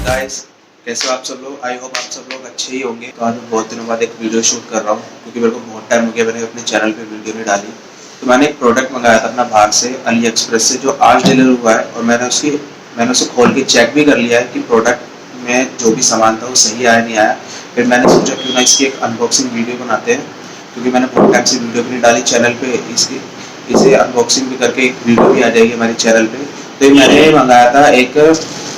Guys, कैसे हो आप सब लोग। आई होप आप सब लोग अच्छे ही होंगे। तो आज मैं बहुत दिनों बाद एक वीडियो शूट कर रहा हूँ क्योंकि मेरे को बहुत टाइम हो गया मैंने अपने चैनल पे वीडियो नहीं डाली। तो मैंने एक प्रोडक्ट मंगाया था अपना बाहर से अली एक्सप्रेस से, जो आज डिलीवर हुआ है। और मैंने उसे खोल के चेक भी कर लिया है कि प्रोडक्ट में जो भी सामान था वो सही आया नहीं आया। फिर मैंने सोचा क्यों ना इसकी एक अनबॉक्सिंग वीडियो बनाते हैं, क्योंकि मैंने बहुत टाइम से वीडियो भी नहीं डाली चैनल पे। इसे अनबॉक्सिंग भी करके एक वीडियो भी आ जाएगी हमारे चैनल पे। तो मैंने मंगाया था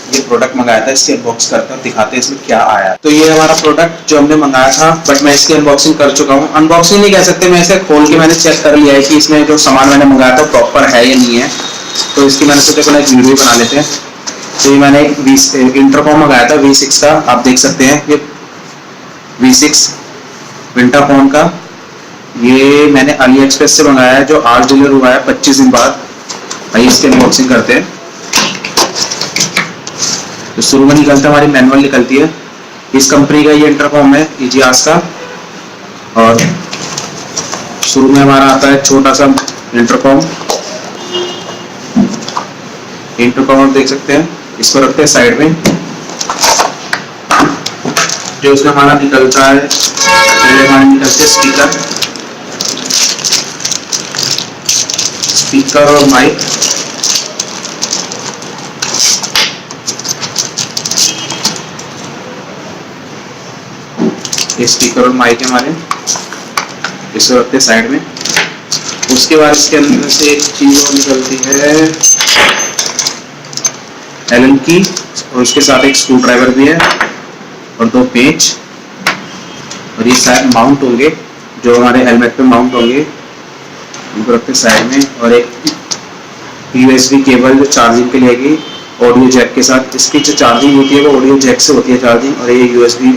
ये प्रोडक्ट मंगाया था, इसकी अनबॉक्स करते हैं, दिखाते हैं इसमें क्या आया। तो ये हमारा प्रोडक्ट जो हमने मंगाया था, बट मैं इसकी अनबॉक्सिंग कर चुका हूँ। अनबॉक्सिंग नहीं कह सकते, मैं इसे खोल के मैंने चेक कर लिया है कि इसमें जो सामान मैंने मंगाया था प्रॉपर है या नहीं है। तो इसकी मैंने सोचा एक वीडियो बना लेते हैं। तो ये मैंने एक इंटरकॉम मंगाया था V6 का, आप देख सकते हैं ये V6 विंटरकॉम का। ये मैंने अली एक्सप्रेस से मंगाया है, जो आज डिलीवर हुआ है 25 दिन बाद। आइए इसकी अनबॉक्सिंग करते हैं। तो शुरू में निकलता है हमारी मैनुअल निकलती है। इस कंपनी का ये इंटरकॉम है इजियास का। और शुरू में हमारा आता है छोटा सा इंटरकॉम आप देख सकते हैं। इसको रखते हैं साइड में। जो उसमें हमारा निकलता है, पहले हमारे निकलते हैं स्पीकर और माइक। ये स्पीकर और माइक है हमारे, इसको रखते हैं साइड में। उसके बाद इसके अंदर से एक चीज और निकलती है एलन की, और उसके साथ एक स्क्रू ड्राइवर भी है और 2 पेंच। और ये शायद माउंट होंगे, जो हमारे हेलमेट पे माउंट होंगे, इनको रखते हैं साइड में। और एक USB केबल जो चार्जिंग के लिए आएगी ऑडियो जैक के साथ। इसकी जो चार्जिंग होती है वो ऑडियो जैक से होती है चार्जिंग, और ये USB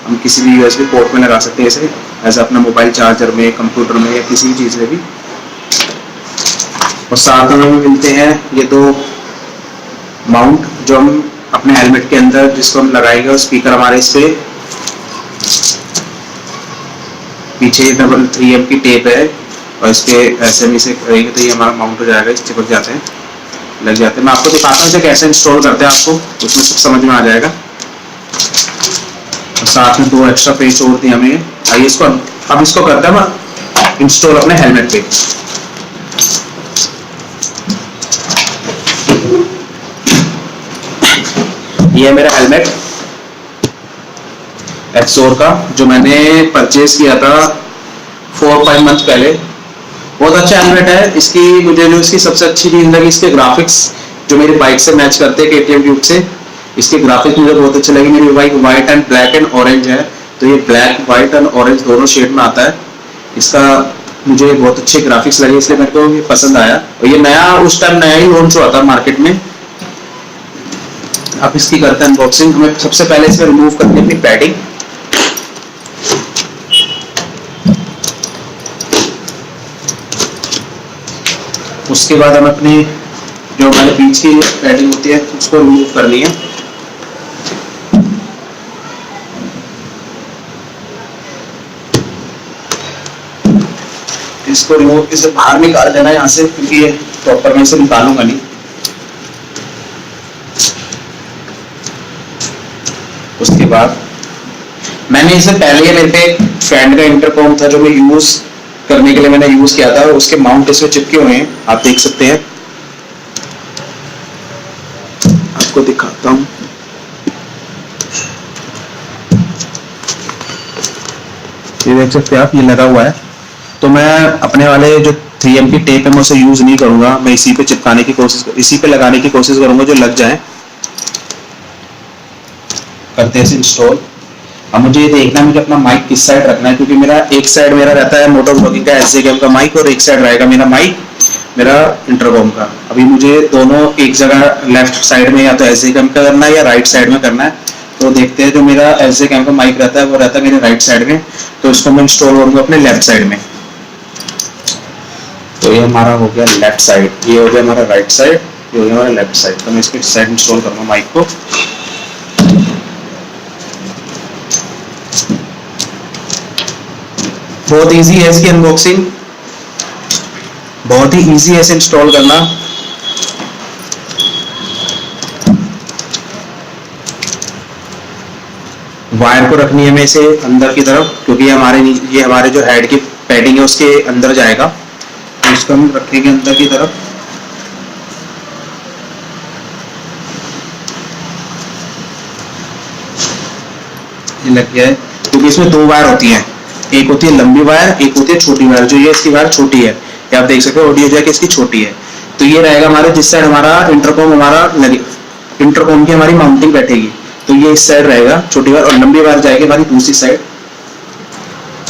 हम किसी भी USB पोर्ट में लगा सकते हैं इसे, ऐसा अपना मोबाइल चार्जर में, कंप्यूटर में या किसी भी चीज़ में भी। और साथ में मिलते हैं ये 2 माउंट, जो हम अपने हेलमेट के अंदर जिसको हम लगाएंगे। और स्पीकर हमारे इस पे पीछे 3M की टेप है, और इस पे ऐसे में से करेंगे तो ये हमारा माउंट हो जाएगा। इस चिपक जाते हैं, लग जाते हैं। मैं आपको दिखाता हूँ इसे कैसे इंस्टॉल करते हैं, आपको उसमें सब समझ में आ जाएगा। और साथ में 2 एक्स्ट्रा पेज और दिए हमें। आइए इसको करते हैं इंस्टॉल अपने हेलमेट पे। ये है मेरा हेलमेट एक्सोर का, जो मैंने परचेज किया था 4-5 मंथ पहले। बहुत अच्छा हेलमेट है। मुझे जो इसकी सबसे अच्छी चीज लगी, इसके ग्राफिक्स जो मेरी बाइक से मैच करते हैं, KTM ड्यूक से। इसके ग्राफिक्स मुझे बहुत अच्छे लगे। मेरी bike white and black and orange है, तो ये ब्लैक, व्हाइट एंड ऑरेंज दोनों शेड में आता है। इसका मुझे बहुत अच्छे ग्राफिक्स लगे, इसलिए मेरे को ये पसंद आया। और ये उस टाइम नया ही लॉन्च हुआ था मार्केट में। अब इसकी करते हैं अनबॉक्सिंग। हमें सबसे पहले इसमें रिमूव करनी है अपनी पैडिंग। उसके बाद हम अपनी जो हमारे बीच की पैडिंग होती है उसको रिमूव करनी है। इसको रिमूव इसे बाहर निकाल देना है यहाँ से, क्योंकि ये प्रॉपर मैं इसे निकालूंगा नहीं। उसके बाद मैंने इसे पहले मेरे पे फ्रेंड का इंटरकॉम था जो मैं यूज करने के लिए मैंने यूज किया था, उसके माउंट इसमें चिपके हुए हैं, आप देख सकते हैं। आपको दिखाता हूँ। ये देख सकते हैं आप, ये लगा हुआ है। तो मैं अपने वाले जो 3M की टेप है मैं उसे यूज नहीं करूंगा। मैं इसी पे लगाने की कोशिश करूंगा जो लग जाए। करते हैं इंस्टॉल। अब मुझे ये देखना है मुझे अपना माइक किस साइड रखना है, क्योंकि एक साइड मेरा रहता है मोटो ब्लॉगिंग का SJ कैम का माइक, और एक साइड रहेगा मेरा माइक मेरा इंटरकॉम का। अभी मुझे दोनों एक जगह लेफ्ट साइड में या तो SJ कैम का करना है या राइट साइड में करना है। तो देखते हैं। जो मेरा SJ कैम का माइक रहता है वो रहता है मेरे राइट साइड में, तो इसको मैं इंस्टॉल करूंगा अपने लेफ्ट साइड में। तो ये हमारा हो गया लेफ्ट साइड, ये हो गया हमारा राइट साइड, ये हो गया हमारा लेफ्ट साइड। तो मैं इसके साइड इंस्टॉल करूंगा माइक को। बहुत इजी है इसकी अनबॉक्सिंग, बहुत ही इजी है इसे इंस्टॉल करना। वायर को रखनी है हमें इसे अंदर की तरफ, क्योंकि ये हमारे जो हेड की पैडिंग है उसके अंदर जाएगा, तो इसको हम रखेंगे अंदर की तरफ। ये लग गया है, क्योंकि इसमें दो वायर होती हैं, एक होती है लंबी वायर, एक होती है छोटी वायर। जो ये इसकी वायर छोटी है, ये आप देख सकते हो ऑडियो जैक इसकी छोटी है। तो ये रहेगा हमारे जिस साइड हमारा इंटरकॉम हमारा लगे, इंटरकॉम की हमारी माउंटिंग बैठेगी, तो ये इस साइड रहेगा छोटी वायर, और लंबी वायर जाएगी हमारी दूसरी साइड।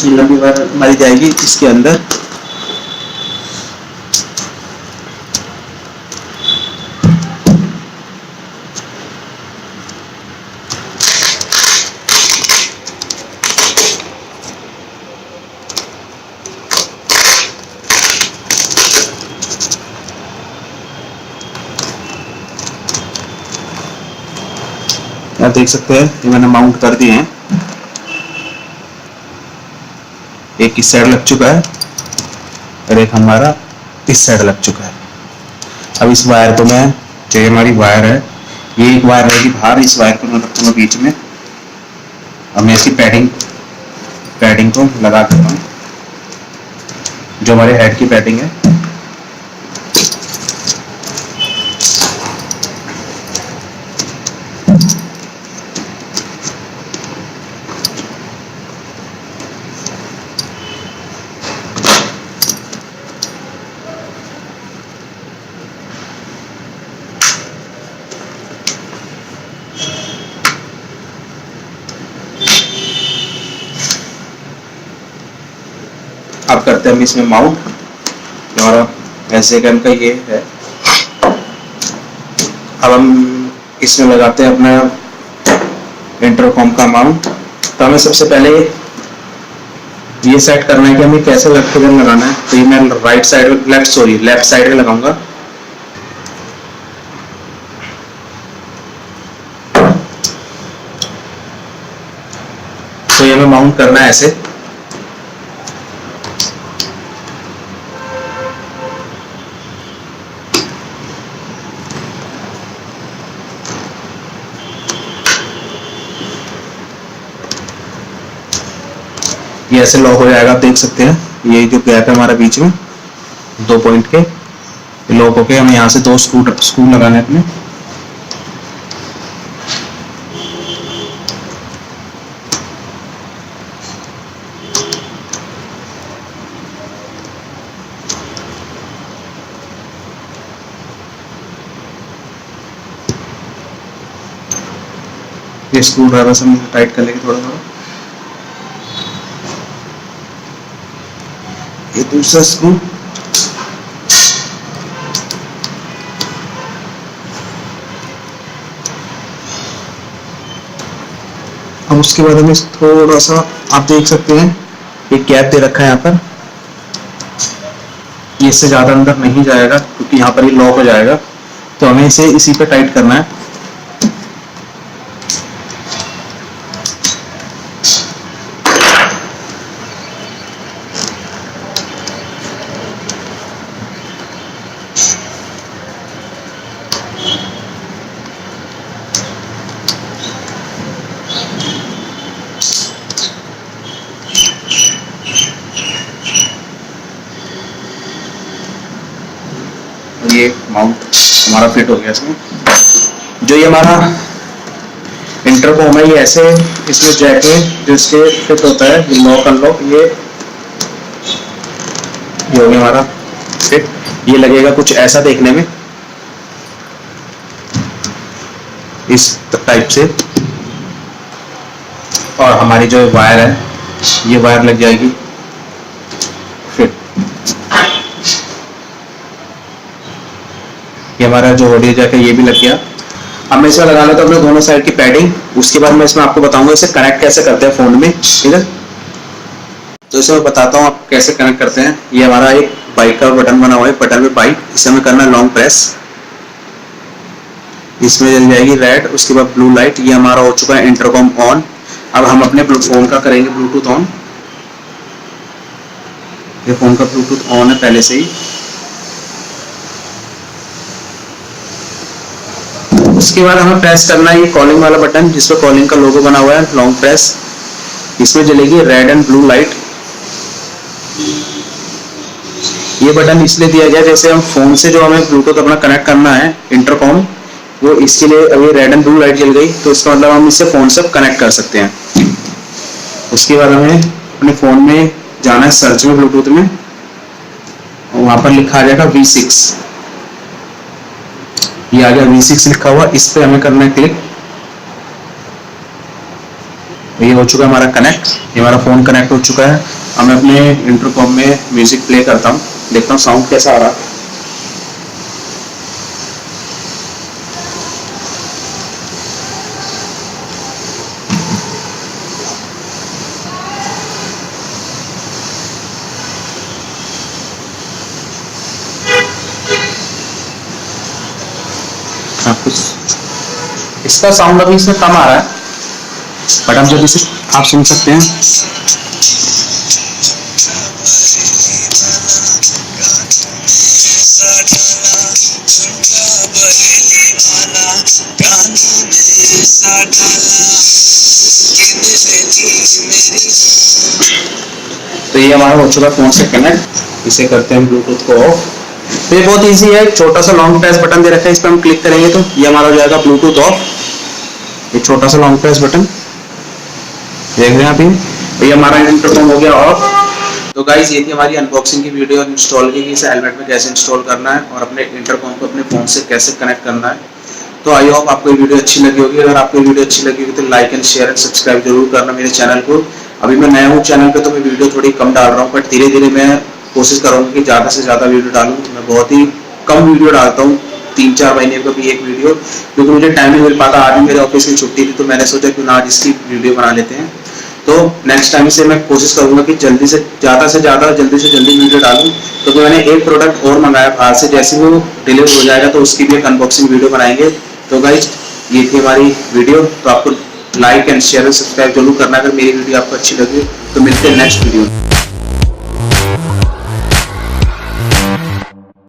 ये लंबी वायर हमारी जाएगी इसके अंदर। आप देख सकते हैं ये मैंने माउंट कर दिए हैं, एक इस साइड लग चुका है और एक हमारा इस साइड लग चुका है। अब इस वायर को मैं, जो हमारी वायर है, ये एक वायर रहेगी बाहर, इस वायर को मैं रखूंगा बीच में। अब मैं इसकी पैडिंग को लगा देता हूँ, जो हमारे हेड की पैडिंग है। अब करते हैं हम इसमें माउंट। हमारा एसजेकैम का ये है। अब हम इसमें लगाते हैं अपना इंटरकॉम का माउंट। तो हमें सबसे पहले ये सेट करना है कि हमें कैसे लेफ्ट लगाना है। तो ये मैं लेफ्ट साइड में लगाऊंगा। तो ये हमें माउंट करना है ऐसे। ये ऐसे लॉक हो जाएगा, आप देख सकते हैं। ये जो गैप है हमारा बीच में 2 पॉइंट के, लॉक होके हमें यहाँ से 2 स्क्रू लगाने हैं अपने। ये स्क्रू ड्राइवर से हम टाइट कर लेंगे थोड़ा थोड़ा। ये दूसरा स्क्रू, अब उसके बाद हमें थोड़ा सा, आप देख सकते हैं एक गैप दे रखा है यहाँ पर। ये इससे ज्यादा अंदर नहीं जाएगा क्योंकि यहाँ पर ये लॉक हो जाएगा। तो हमें इसे इसी पे टाइट करना है। ये माउंट हमारा फिट हो गया इसमें। जो ये हमारा इंटरकॉम है, ये ऐसे इसमें जैक है जो इसके फिट होता है, ये लॉक अनलॉक, ये हो गया हमारा फिट। ये लगेगा कुछ ऐसा देखने में, इस टाइप से। और हमारी जो वायर है, ये वायर लग जाएगी फिट। ये हमारा जो ऑडियो जैक है ये भी लग गया। अब मैं इसमें लगा लेता हूँ अपने दोनों साइड की पैडिंग। उसके बाद मैं इसमें आपको बताऊंगा इसे कनेक्ट कैसे करते हैं फोन में, ठीक है। तो इसे मैं बताता हूँ आप कैसे कनेक्ट करते हैं। ये हमारा एक बाइक का बटन बना हुआ है, बटन पे बाइक, इसे हमें करना है लॉन्ग प्रेस। इसमें जल जाएगी रेड, उसके बाद ब्लू लाइट। ये हमारा हो चुका है इंटरकॉम ऑन। अब हम अपने फोन का करेंगे ब्लूटूथ ऑन। ये फोन का ब्लूटूथ ऑन है पहले से ही। उसके बाद हमें प्रेस करना है ये कॉलिंग वाला बटन जिस पर कॉलिंग का लोगो बना हुआ है, लॉन्ग प्रेस। इसमें जलेगी रेड एंड ब्लू लाइट। ये बटन इसलिए दिया गया जैसे हम फोन से जो हमें ब्लूटूथ अपना कनेक्ट करना है इंटरकॉम, वो इसके लिए अभी रेड एंड ब्लू लाइट जल गई तो इसका मतलब हम इससे फोन से कनेक्ट कर सकते हैं। उसके बाद हमें अपने फोन में जाना है सर्च में ब्लूटूथ में, वहां पर लिखा आ जाएगा V6। ये आ गया V6 लिखा हुआ, इस पे हमें करना है क्लिक। ये हो चुका है हमारा कनेक्ट, ये हमारा फोन कनेक्ट हो चुका है। अब मैं अपने इंटरकॉम में म्यूजिक प्ले करता हूँ, देखता हूँ साउंड कैसा आ रहा है। इसका साउंड अभी इसमें कम आ रहा है, बट हम जब इसे आप सुन सकते हैं। तो ये हमारा हो चुका फोन से कनेक्ट। इसे करते हैं ब्लूटूथ को ऑफ। तो ये बहुत इजी है, छोटा सा लॉन्ग प्रेस बटन दे रखा है, इस पर हम क्लिक करेंगे तो ये हमारा हो जाएगा ब्लूटूथ ऑफ। एक छोटा सा लॉन्ग प्रेस बटन देख रहे हैं अभी, तो ये हमारा इंटरकॉम हो गया ऑफ। तो गाइस ये थी हमारी अनबॉक्सिंग की वीडियो इंस्टॉल की, इसे हेलमेट में कैसे इंस्टॉल करना है और अपने इंटरकॉम को अपने फोन से कैसे कनेक्ट करना है। तो आई होप आपको ये वीडियो अच्छी लगी होगी। अगर आपको ये वीडियो अच्छी लगी होगी तो like and share and subscribe जरूर करना मेरे चैनल को। अभी मैं नया हूँ चैनल पे तो मैं वीडियो थोड़ी कम डाल रहा हूँ, बट धीरे धीरे मैं कोशिश करूँगा कि ज़्यादा से ज़्यादा वीडियो डालूँ। मैं बहुत ही कम वीडियो डालता हूँ, 3-4 महीने का भी एक वीडियो, क्योंकि मुझे टाइम नहीं मिल पाता। आज भी मेरे ऑफिस की छुट्टी थी तो मैंने सोचा कि ना आज इसकी वीडियो बना लेते हैं। तो नेक्स्ट टाइम से मैं कोशिश करूंगा कि जल्दी से जल्दी वीडियो डालूं। तो मैंने एक प्रोडक्ट और मंगाया बाहर से, जैसे वो डिलीवर हो जाएगा तो उसकी भी एक अनबॉक्सिंग वीडियो बनाएंगे। तो गाइज ये थी हमारी वीडियो, तो आपको like and share and subscribe जरूर करना अगर मेरी वीडियो आपको अच्छी लगी। तो मिलते हैं नेक्स्ट वीडियो में।